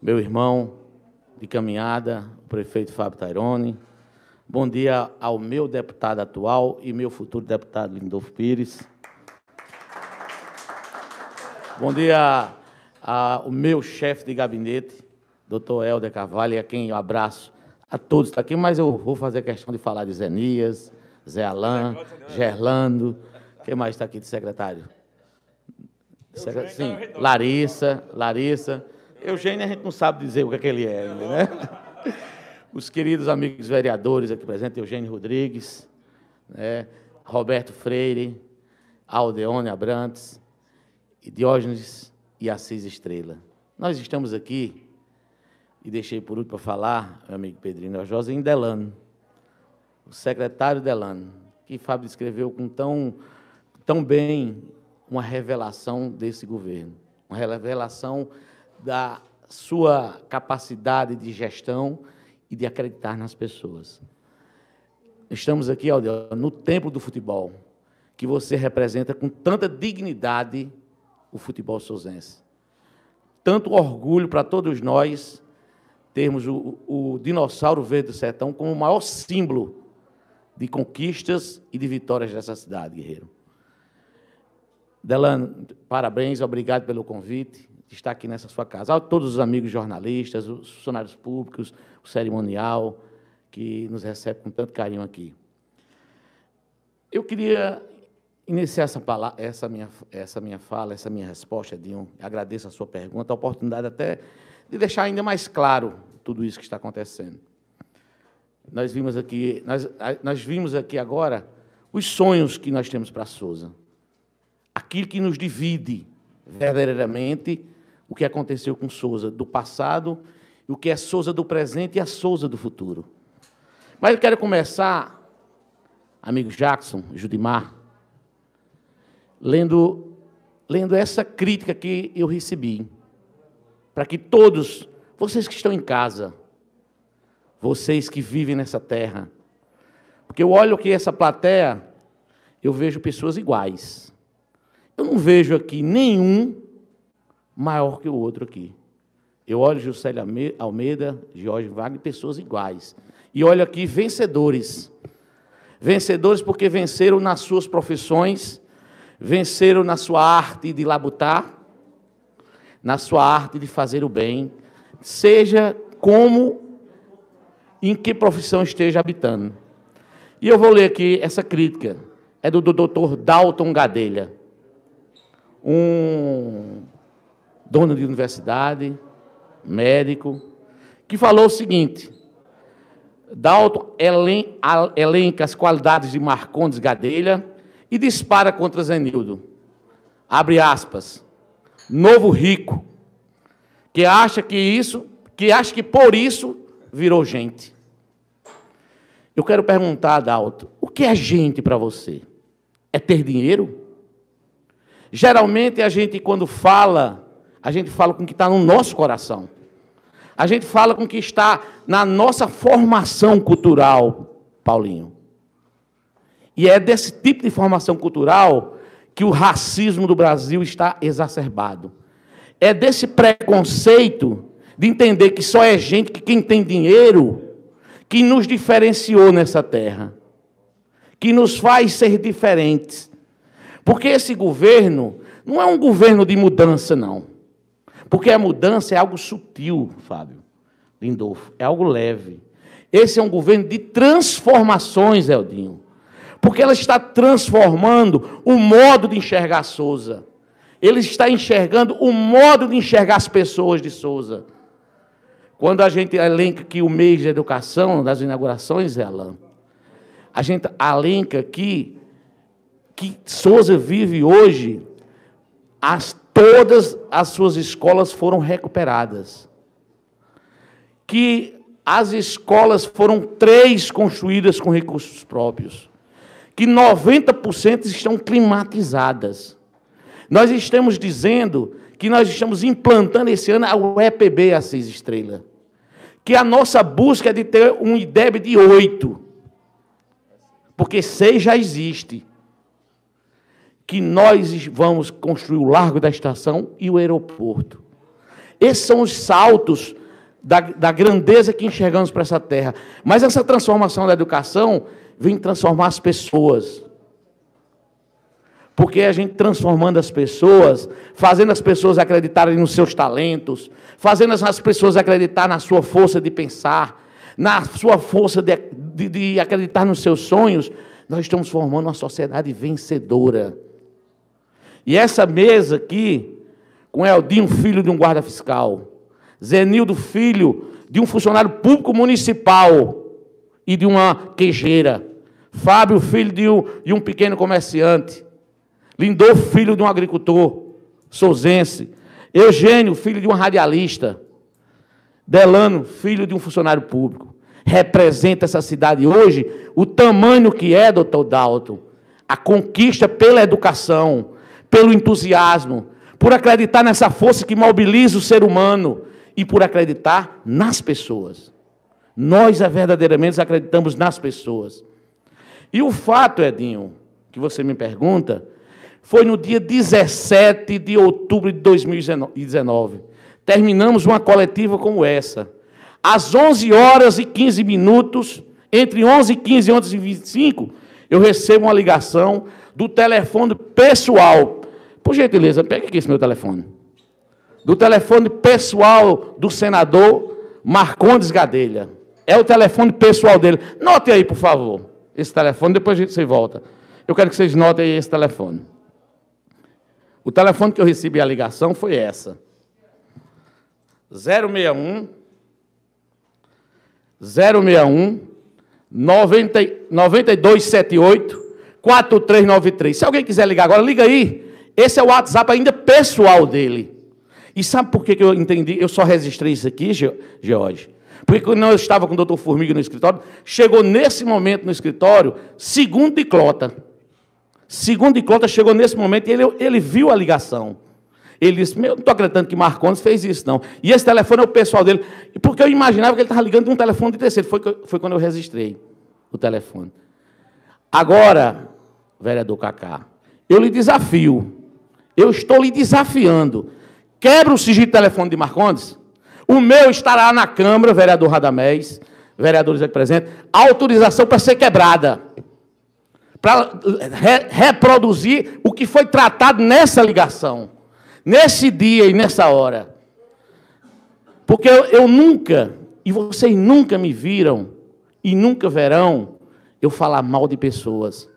meu irmão de caminhada, o prefeito Fábio Taironi. Bom dia ao meu deputado atual e meu futuro deputado Lindolfo Pires. Bom dia ao meu chefe de gabinete, doutor Helder Carvalho, a quem eu abraço a todos que estão aqui, mas eu vou fazer questão de falar de Zenias, Zé Alain, Gerlando. Quem mais está aqui de secretário? Sim, Larissa. Eugênio, a gente não sabe dizer o que é que ele é ainda, né? Os queridos amigos vereadores aqui presentes, Eugênio Rodrigues, né? Roberto Freire, Aldeone Abrantes, Diógenes e Assis Estrela. Nós estamos aqui, e deixei por último para falar, meu amigo Pedrinho Nojosa, em Delano, o secretário Delano, que Fábio descreveu com tão bem uma revelação desse governo, uma revelação da sua capacidade de gestão e de acreditar nas pessoas. Estamos aqui, Aldeone, no templo do futebol, que você representa com tanta dignidade o futebol sousense. Tanto orgulho para todos nós termos o dinossauro verde do sertão como o maior símbolo de conquistas e de vitórias dessa cidade, guerreiro. Delano, parabéns, obrigado pelo convite de estar aqui nessa sua casa. A todos os amigos jornalistas, os funcionários públicos, o cerimonial, que nos recebe com tanto carinho aqui. Eu queria iniciar essa minha fala, essa minha resposta, Edinho. Agradeço a sua pergunta, a oportunidade até de deixar ainda mais claro tudo isso que está acontecendo. Nós vimos aqui agora os sonhos que nós temos para Sousa. Aquilo que nos divide verdadeiramente o que aconteceu com Sousa do passado, o que é Sousa do presente e a Sousa do futuro. Mas eu quero começar, amigo Jackson, Judimar, lendo essa crítica que eu recebi, para que todos, vocês que estão em casa, vocês que vivem nessa terra, porque eu olho aqui essa plateia, eu vejo pessoas iguais. Eu não vejo aqui nenhum maior que o outro aqui. Eu olho Juscelio Almeida, Jorge Wagner, pessoas iguais. E olho aqui vencedores. Vencedores porque venceram nas suas profissões, venceram na sua arte de labutar, na sua arte de fazer o bem, seja como, em que profissão esteja habitando. E eu vou ler aqui essa crítica, é do Dr. Dalton Gadelha, um dono de universidade, médico, que falou o seguinte: Dalton elenca as qualidades de Marcondes Gadelha e dispara contra Zenildo. Abre aspas. Novo rico, que acha que por isso virou gente. Eu quero perguntar, Dalton, o que é gente para você? É ter dinheiro? Geralmente a gente, quando fala, a gente fala com o que está no nosso coração. A gente fala com o que está na nossa formação cultural, Paulinho. E é desse tipo de formação cultural que o racismo do Brasil está exacerbado. É desse preconceito de entender que só é gente, que quem tem dinheiro, que nos diferenciou nessa terra, que nos faz ser diferentes. Porque esse governo não é um governo de mudança, não. Porque a mudança é algo sutil, Fábio Lindolfo, é algo leve. Esse é um governo de transformações, Eldinho. Porque ela está transformando o modo de enxergar Sousa. Ele está enxergando o modo de enxergar as pessoas de Sousa. Quando a gente elenca aqui o mês de educação, das inaugurações, Alain, a gente elenca aqui que Sousa vive hoje, todas as suas escolas foram recuperadas. Que as escolas foram 3 construídas com recursos próprios. Que 90% estão climatizadas. Nós estamos dizendo que nós estamos implantando esse ano o EPB a 6 estrelas. Que a nossa busca é de ter um IDEB de 8. Porque 6 já existe. Que nós vamos construir o Largo da Estação e o aeroporto. Esses são os saltos da grandeza que enxergamos para essa terra. Mas essa transformação da educação vem transformar as pessoas. Porque a gente transformando as pessoas, fazendo as pessoas acreditarem nos seus talentos, fazendo as pessoas acreditar na sua força de pensar, na sua força de acreditar nos seus sonhos, nós estamos formando uma sociedade vencedora. E essa mesa aqui, com Eldinho, filho de um guarda fiscal, Zenildo, filho de um funcionário público municipal e de uma queijeira, Fábio, filho de um pequeno comerciante, Lindolfo, filho de um agricultor souzense, Eugênio, filho de um radialista, Delano, filho de um funcionário público, representa essa cidade hoje, o tamanho que é, doutor Dalton, a conquista pela educação, pelo entusiasmo, por acreditar nessa força que mobiliza o ser humano e por acreditar nas pessoas. Nós verdadeiramente acreditamos nas pessoas. E o fato, Edinho, que você me pergunta, foi no dia 17 de outubro de 2019. Terminamos uma coletiva como essa. Às 11 horas e 15 minutos, entre 11h15 e 11h25, eu recebo uma ligação do telefone pessoal. Por gentileza, pega aqui esse meu telefone. Do telefone pessoal do senador Marcondes Gadelha. É o telefone pessoal dele. Note aí, por favor, esse telefone, depois você volta. Eu quero que vocês notem aí esse telefone. O telefone que eu recebi a ligação foi essa. 061 9278 4393. Se alguém quiser ligar agora, liga aí. Esse é o WhatsApp ainda pessoal dele. E sabe por que eu entendi? Eu só registrei isso aqui, George. Porque quando eu estava com o doutor Formiga no escritório, chegou nesse momento no escritório, segundo de Clota. Segundo de Clota chegou nesse momento e ele viu a ligação. Ele disse, eu não estou acreditando que Marcondes fez isso, não. E esse telefone é o pessoal dele. Porque eu imaginava que ele estava ligando de um telefone de terceiro. Foi quando eu registrei o telefone. Agora, vereador Cacá, eu lhe desafio. Eu estou lhe desafiando. Quebra o sigilo de telefone de Marcondes. O meu estará na Câmara, vereador Radamés, vereadores aqui presentes, autorização para ser quebrada. Para reproduzir o que foi tratado nessa ligação. Nesse dia e nessa hora. Porque eu nunca, e vocês nunca me viram, e nunca verão, eu falar mal de pessoas.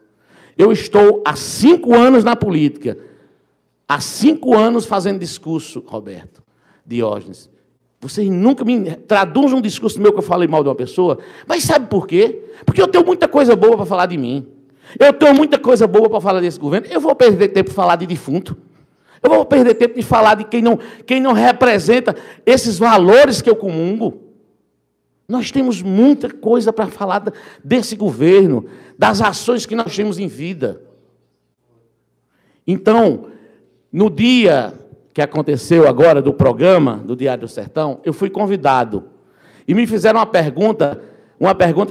Eu estou há 5 anos na política. Há 5 anos fazendo discurso, Roberto, Diógenes. Vocês nunca me traduzem um discurso meu que eu falei mal de uma pessoa. Mas sabe por quê? Porque eu tenho muita coisa boa para falar de mim. Eu tenho muita coisa boa para falar desse governo. Eu vou perder tempo de falar de defunto. Eu vou perder tempo de falar de quem não representa esses valores que eu comungo. Nós temos muita coisa para falar desse governo, das ações que nós temos em vida. Então, no dia que aconteceu agora do programa do Diário do Sertão, eu fui convidado. E me fizeram uma pergunta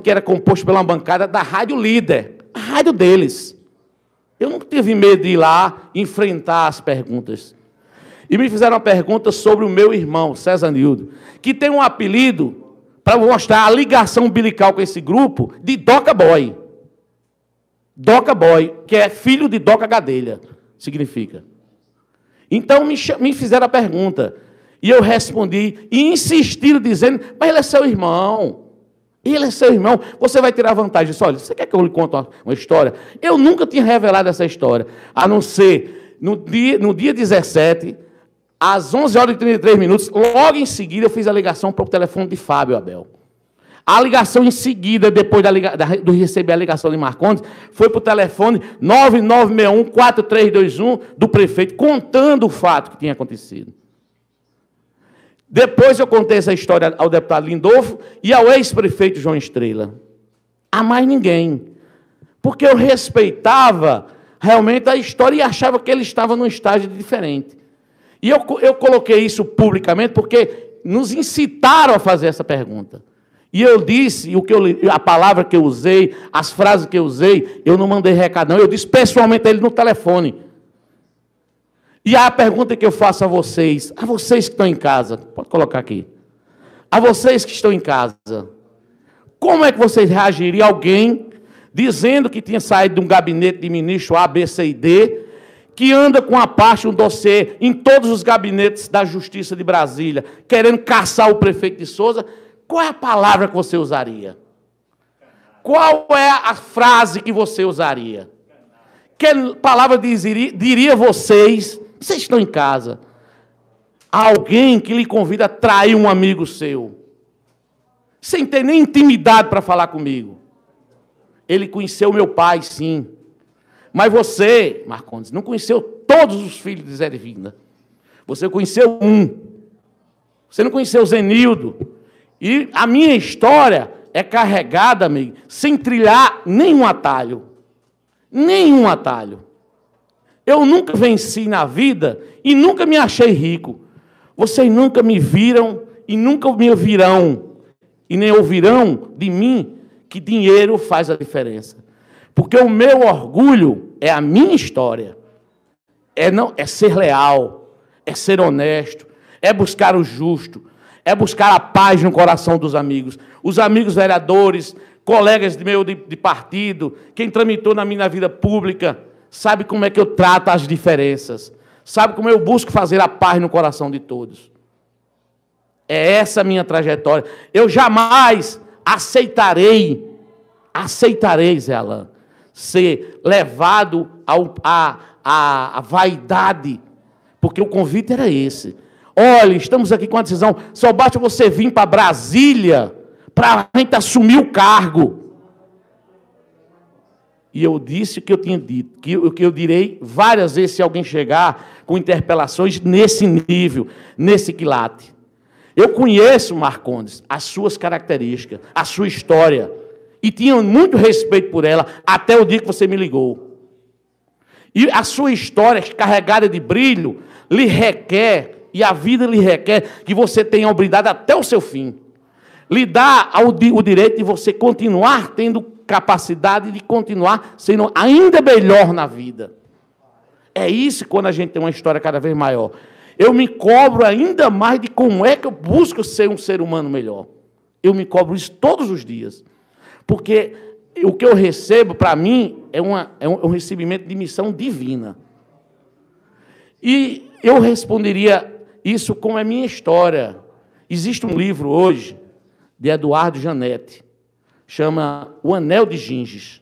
que era composta pela bancada da Rádio Líder, a rádio deles. Eu nunca tive medo de ir lá enfrentar as perguntas. E me fizeram uma pergunta sobre o meu irmão, César Nildo, que tem um apelido, para mostrar a ligação umbilical com esse grupo, de Doca Boy. Doca Boy, que é filho de Doca Gadelha, significa. Então me fizeram a pergunta, e eu respondi, e insistiram dizendo, mas ele é seu irmão. Ele é seu irmão, você vai tirar vantagem disso. Olha, você quer que eu lhe conte uma história? Eu nunca tinha revelado essa história, a não ser no dia 17, às 11 horas e 33 minutos, logo em seguida eu fiz a ligação para o telefone de Fábio Abel. A ligação em seguida, depois de receber a ligação de Marcondes, foi para o telefone 9961-4321 do prefeito, contando o fato que tinha acontecido. Depois eu contei essa história ao deputado Lindolfo e ao ex-prefeito João Estrela. A mais ninguém. Porque eu respeitava realmente a história e achava que ele estava num estágio diferente. E eu coloquei isso publicamente porque nos incitaram a fazer essa pergunta. E eu disse, a palavra que eu usei, as frases que eu usei, eu não mandei recado, não. Eu disse pessoalmente a ele no telefone. E a pergunta que eu faço a vocês que estão em casa, pode colocar aqui, a vocês que estão em casa, como é que vocês reagiriam a alguém dizendo que tinha saído de um gabinete de ministro A, B, C e D, que anda com a parte, um dossiê em todos os gabinetes da Justiça de Brasília, querendo caçar o prefeito de Souza? Qual é a palavra que você usaria? Qual é a frase que você usaria? Que palavra diria vocês estão em casa, alguém que lhe convida a trair um amigo seu, sem ter nem intimidade para falar comigo? Ele conheceu meu pai, sim. Mas você, Marcondes, não conheceu todos os filhos de Zé Divina. Você conheceu um. Você não conheceu Zenildo. E a minha história é carregada, amigo, sem trilhar nenhum atalho. Nenhum atalho. Eu nunca venci na vida e nunca me achei rico. Vocês nunca me viram e nunca me ouvirão. E nem ouvirão de mim que dinheiro faz a diferença. Porque o meu orgulho é a minha história. É ser leal, é ser honesto, é buscar o justo, é buscar a paz no coração dos amigos. Os amigos vereadores, colegas de partido, quem tramitou na minha vida pública, sabe como é que eu trato as diferenças, sabe como eu busco fazer a paz no coração de todos. É essa a minha trajetória. Eu jamais aceitarei, Zé Alain, ser levado à vaidade, porque o convite era esse. Olha, estamos aqui com a decisão, só basta você vir para Brasília para a gente assumir o cargo. E eu disse o que eu tinha dito, que eu direi várias vezes se alguém chegar com interpelações nesse nível, nesse quilate. Eu conheço, Marcondes, as suas características, a sua história, e tinha muito respeito por ela, até o dia que você me ligou. E a sua história, carregada de brilho, lhe requer, e a vida lhe requer, que você tenha habilidade até o seu fim. Lhe dá o direito de você continuar tendo capacidade de continuar sendo ainda melhor na vida. É isso quando a gente tem uma história cada vez maior. Eu me cobro ainda mais de como é que eu busco ser um ser humano melhor. Eu me cobro isso todos os dias. Porque o que eu recebo, para mim, é um recebimento de missão divina. E eu responderia isso como é minha história. Existe um livro hoje, de Eduardo Janetti, chama O Anel de Ginges.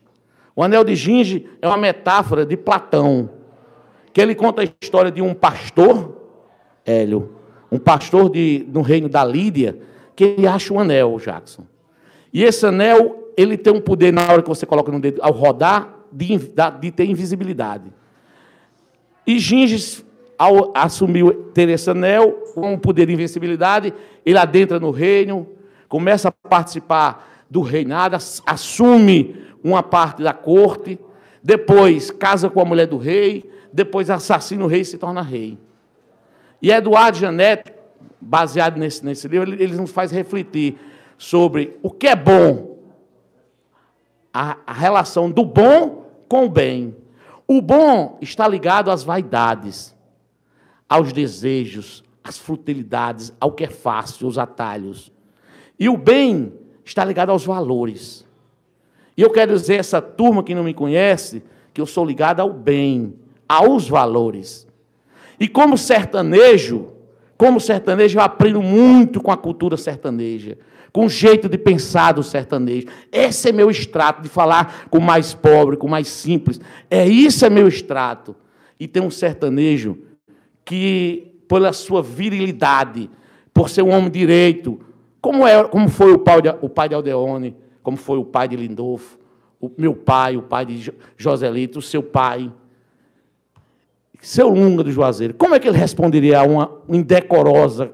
O Anel de Ginges é uma metáfora de Platão, que ele conta a história de um pastor, Hélio, um pastor no reino da Lídia, que ele acha um anel, Jackson. E esse anel, ele tem um poder, na hora que você coloca no dedo, ao rodar, de ter invisibilidade. E Ginges, ao assumir ter esse anel, com um poder de invencibilidade, ele adentra no reino, começa a participar do reinado, assume uma parte da corte, depois casa com a mulher do rei, depois assassina o rei e se torna rei. E Eduardo Janetti, baseado nesse livro, ele nos faz refletir sobre o que é bom, a relação do bom com o bem. O bom está ligado às vaidades, aos desejos, às futilidades, ao que é fácil, aos atalhos. E o bem está ligado aos valores. E eu quero dizer a essa turma que não me conhece, que eu sou ligado ao bem, aos valores. E como sertanejo, eu aprendo muito com a cultura sertaneja, com o jeito de pensar do sertanejo. Esse é meu extrato, de falar com o mais pobre, com o mais simples. Isso é meu extrato. E tem um sertanejo que, pela sua virilidade, por ser um homem direito, como foi o pai de Aldeone, como foi o pai de Lindolfo, o meu pai, o pai de Joselito, o seu pai, seu Lunga do Juazeiro, como é que ele responderia a uma indecorosa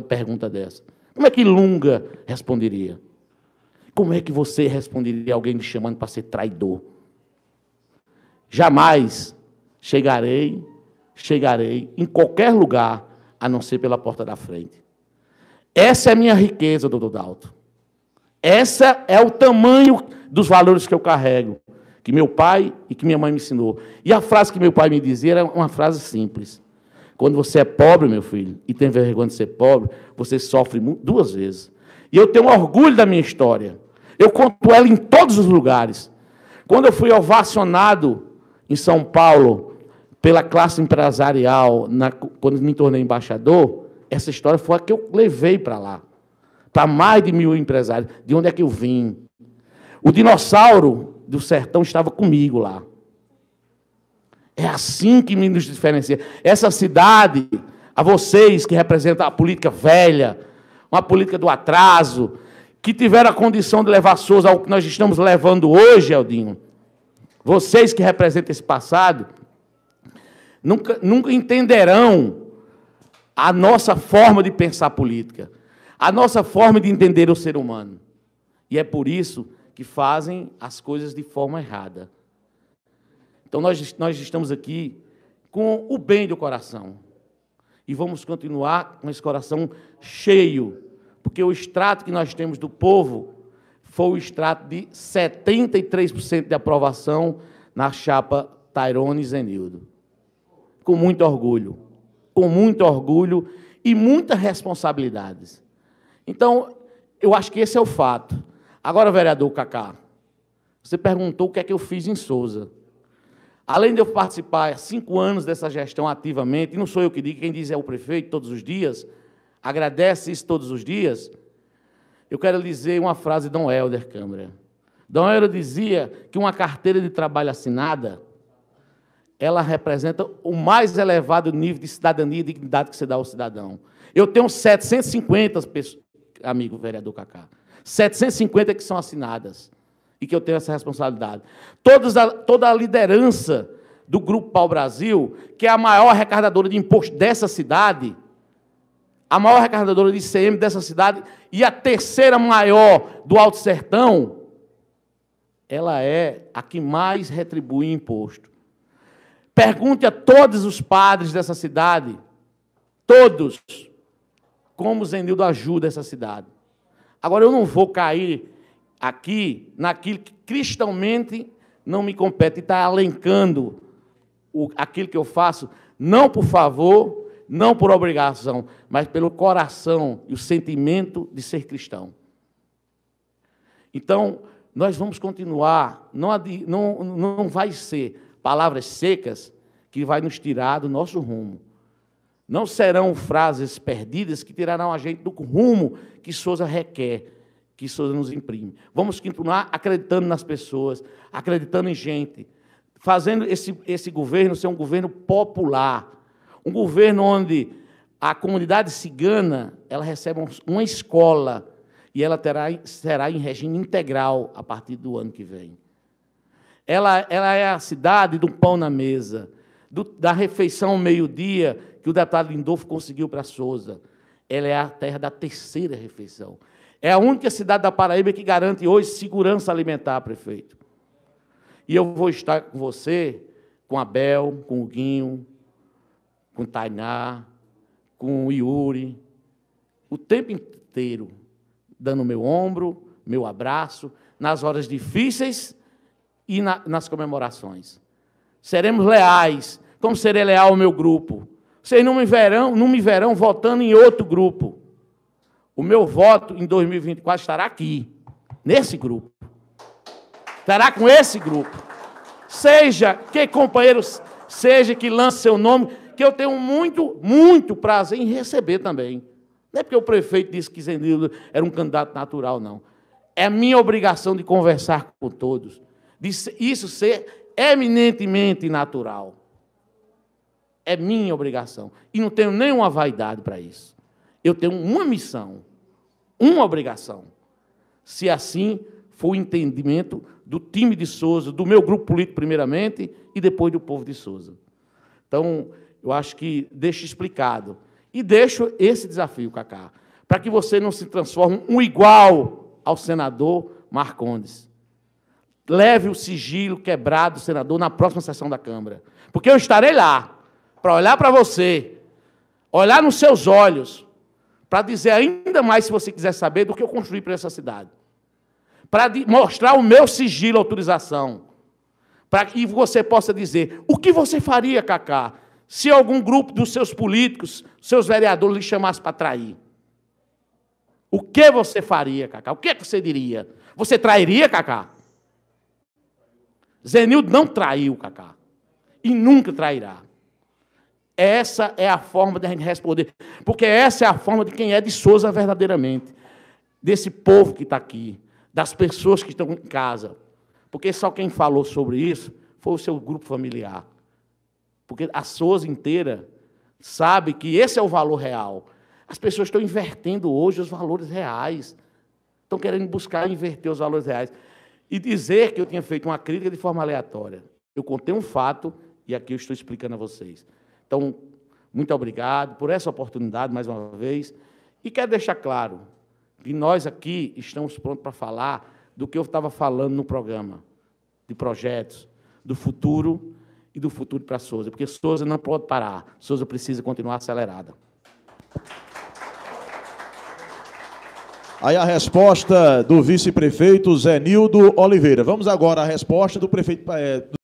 pergunta dessa? Como é que Lunga responderia? Como é que você responderia a alguém me chamando para ser traidor? Jamais chegarei em qualquer lugar, a não ser pela porta da frente. Essa é a minha riqueza, doutor Dalto. Essa é o tamanho dos valores que eu carrego, que meu pai e que minha mãe me ensinou. E a frase que meu pai me dizia era uma frase simples. Quando você é pobre, meu filho, e tem vergonha de ser pobre, você sofre duas vezes. E eu tenho orgulho da minha história. Eu conto ela em todos os lugares. Quando eu fui ovacionado em São Paulo pela classe empresarial, quando me tornei embaixador, essa história foi a que eu levei para lá. Para mais de 1000 empresários. De onde é que eu vim? O dinossauro do sertão estava comigo lá. É assim que nos diferencia. Essa cidade, a vocês que representam a política velha, uma política do atraso, que tiveram a condição de levar Sousa ao que nós estamos levando hoje, Eldinho, vocês que representam esse passado, nunca entenderão a nossa forma de pensar política, a nossa forma de entender o ser humano. E é por isso que fazem as coisas de forma errada. Então, nós estamos aqui com o bem do coração. E vamos continuar com esse coração cheio, porque o extrato que nós temos do povo foi o extrato de 73% de aprovação na chapa Tairone e Zenildo. Com muito orgulho e muitas responsabilidades. Então, eu acho que esse é o fato. Agora, vereador Cacá, você perguntou o que é que eu fiz em Sousa. Além de eu participar há 5 anos dessa gestão ativamente, e não sou eu que digo, quem diz é o prefeito todos os dias, agradece isso todos os dias, eu quero lhe dizer uma frase de Dom Helder Câmara. Dom Helder dizia que uma carteira de trabalho assinada, ela representa o mais elevado nível de cidadania e dignidade que você dá ao cidadão. Eu tenho 750 pessoas, amigo vereador Cacá, 750 que são assinadas, e que eu tenho essa responsabilidade. Toda a liderança do Grupo Pau Brasil, que é a maior arrecadadora de imposto dessa cidade, a maior arrecadadora de ICM dessa cidade, e a terceira maior do Alto Sertão, ela é a que mais retribui imposto. Pergunte a todos os padres dessa cidade, todos, como o Zenildo ajuda essa cidade. Agora, eu não vou cair aqui naquilo que cristãomente não me compete, e está alencando aquilo que eu faço, não por favor, não por obrigação, mas pelo coração e o sentimento de ser cristão. Então, nós vamos continuar, não vai ser palavras secas que vai nos tirar do nosso rumo. Não serão frases perdidas que tirarão a gente do rumo que Sousa requer, que Sousa nos imprime. Vamos continuar acreditando nas pessoas, acreditando em gente, fazendo esse governo ser um governo popular, um governo onde a comunidade cigana ela recebe uma escola e ela será em regime integral a partir do ano que vem. Ela é a cidade do pão na mesa, da refeição ao meio-dia que o deputado Lindolfo conseguiu para Sousa. Ela é a terra da terceira refeição. É a única cidade da Paraíba que garante hoje segurança alimentar, prefeito. E eu vou estar com você, com a Bel, com o Guinho, com o Tainá, com o Yuri, o tempo inteiro, dando meu ombro, meu abraço, nas horas difíceis e nas comemorações. Seremos leais, como serei leal ao meu grupo. Vocês não me verão votando em outro grupo. O meu voto em 2024 estará aqui, nesse grupo. Estará com esse grupo. Seja que companheiro, seja que lance seu nome, que eu tenho muito prazer em receber também. Não é porque o prefeito disse que Zenildo era um candidato natural, não. É minha obrigação de conversar com todos. De isso ser eminentemente natural. É minha obrigação. E não tenho nenhuma vaidade para isso. Eu tenho uma missão, uma obrigação. Se assim for o entendimento do time de Sousa, do meu grupo político primeiramente, e depois do povo de Sousa. Então, eu acho que deixo explicado. E deixo esse desafio, Cacá, para que você não se transforme um igual ao senador Marcondes. Leve o sigilo quebrado do senador na próxima sessão da Câmara. Porque eu estarei lá, para olhar para você, olhar nos seus olhos, para dizer ainda mais, se você quiser saber, do que eu construí para essa cidade. Para mostrar o meu sigilo, autorização. Para que você possa dizer, o que você faria, Cacá, se algum grupo dos seus políticos, seus vereadores lhe chamasse para trair? O que você faria, Cacá? O que você diria? Você trairia, Cacá? Zenildo não traiu, Cacá. E nunca trairá. Essa é a forma de a gente responder. Porque essa é a forma de quem é de Souza verdadeiramente. Desse povo que está aqui. Das pessoas que estão em casa. Porque só quem falou sobre isso foi o seu grupo familiar. Porque a Souza inteira sabe que esse é o valor real. As pessoas estão invertendo hoje os valores reais. Estão querendo buscar inverter os valores reais. E dizer que eu tinha feito uma crítica de forma aleatória. Eu contei um fato e aqui eu estou explicando a vocês. Então, muito obrigado por essa oportunidade, mais uma vez. E quero deixar claro que nós aqui estamos prontos para falar do que eu estava falando no programa, de projetos, do futuro e do futuro para Souza. Porque Souza não pode parar. Souza precisa continuar acelerada. Aí a resposta do vice-prefeito Zenildo Oliveira. Vamos agora à resposta do prefeito